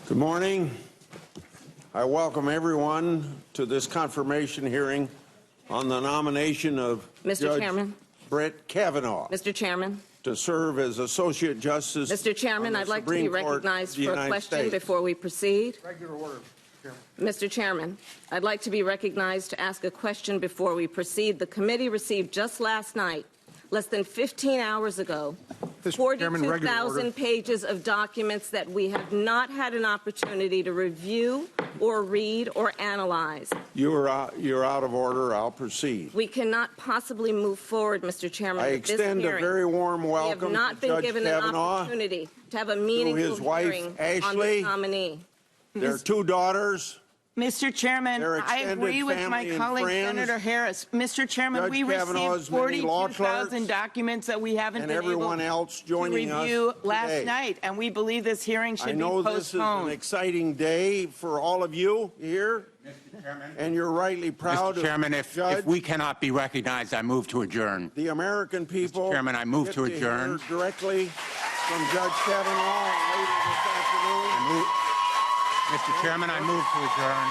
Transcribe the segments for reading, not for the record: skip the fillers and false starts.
Good morning. I welcome everyone to this confirmation hearing on the nomination of Judge Brett Kavanaugh. Mr. Chairman. To serve as Associate Justice. Mr. Chairman, I'd like to be recognized for a question before we proceed. Regular order, Chairman. Mr. Chairman, I'd like to be recognized to ask a question before we proceed. The committee received just last night, less than 15 hours ago, 42,000 pages of documents that we have not had an opportunity to review or read or analyze. You're out of order. I'll proceed. We cannot possibly move forward, Mr. Chairman. I with this extend hearing. a very warm welcome we have not to been Judge given Kavanaugh, an opportunity to have a meaningful his wife, hearing Ashley, on this nominee. Their two daughters. Mr. Chairman, I agree with my colleague, Senator Harris. Mr. Chairman, Judge we received 42,000 documents that we haven't been able to review last night, and we believe this hearing should be postponed. I know this is an exciting day for all of you here, Mr. Chairman, and you're rightly proud. Mr. Chairman, if we cannot be recognized, I move to adjourn. The American people. Mr. Chairman, I move to adjourn. Hear directly from Judge Kavanaugh later this afternoon. Mr. Chairman, I move to adjourn.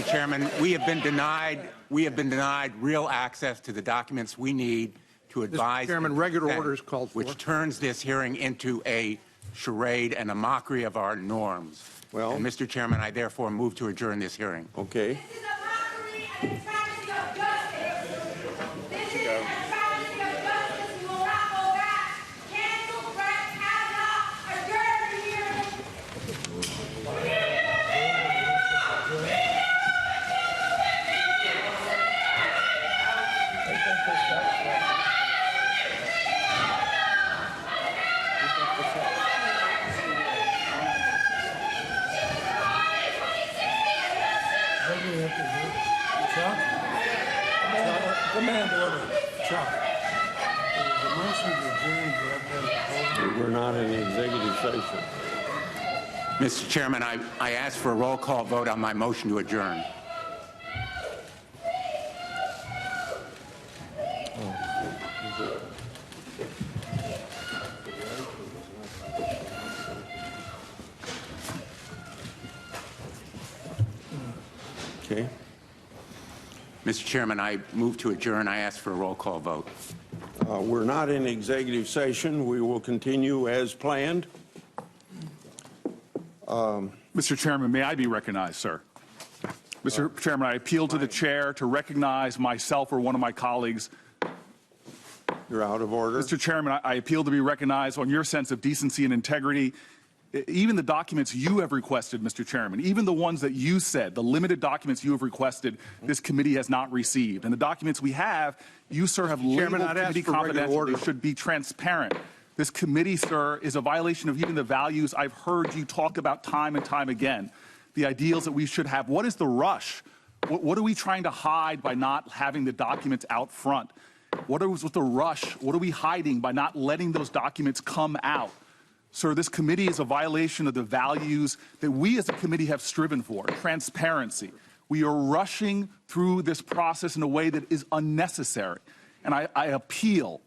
Mr. Chairman, we have been denied real access to the documents we need to advise. Mr. Chairman, regular order is called for. Which turns this hearing into a charade and a mockery of our norms. Well, and Mr. Chairman, I therefore move to adjourn this hearing. Okay. This is a mockery and a travesty of justice. This is a travesty of justice. We will not go back. Cancel Brett Kavanaugh. Adjourn the hearing. Command order. Chuck. The motion to adjourn. We're not in executive session. Mr. Chairman, I ask for a roll call vote on my motion to adjourn. Okay. Mr. Chairman, I move to adjourn. I ask for a roll call vote. We're not in executive session. We will continue as planned. Mr. Chairman, may I be recognized, sir? Mr. Chairman, I appeal to the chair to recognize myself or one of my colleagues. You're out of order. Mr. Chairman, I appeal to be recognized on your sense of decency and integrity. Even the documents you have requested, Mr. Chairman, even the ones that you said, the limited documents you have requested, this committee has not received. And the documents we have, you, sir, have labeled committee confidential. They should be transparent. This committee, sir, is a violation of even the values I've heard you talk about time and time again, the ideals that we should have. What is the rush? What are we trying to hide by not having the documents out front? What is with the rush? What are we hiding by not letting those documents come out? Sir, this committee is a violation of the values that we as a committee have striven for, transparency. We are rushing through this process in a way that is unnecessary. And I appeal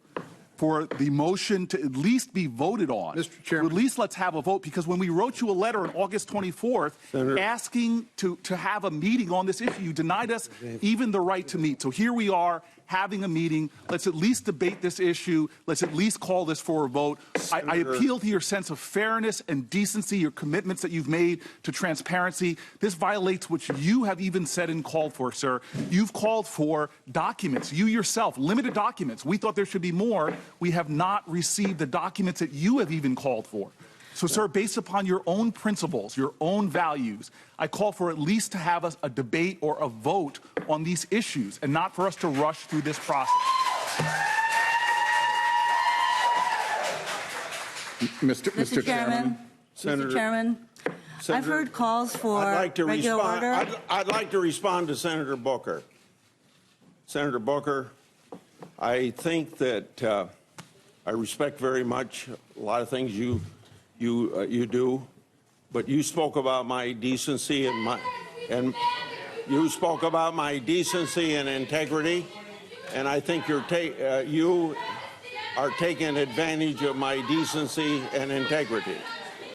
for the motion to at least be voted on. Mr. Chairman. At least let's have a vote, because when we wrote you a letter on August 24th asking to have a meeting on this issue, you denied us even the right to meet. So here we are having a meeting. Let's at least debate this issue. Let's at least call this for a vote. I appeal to your sense of fairness and decency, your commitments that you've made to transparency. This violates what you have even said and called for, sir. You've called for documents, you yourself, limited documents. We thought there should be more. We have not received the documents that you have even called for. So, sir, based upon your own principles, your own values, I call for at least to have a debate or a vote on these issues and not for us to rush through this process. Mr. Chairman. Senator, Mr. Chairman, I've heard calls for regular order. I'd like to respond to Senator Booker. Senator Booker, I think that I respect very much a lot of things you do, but you spoke about my decency and you spoke about my decency and integrity, and I think are taking advantage of my decency and integrity.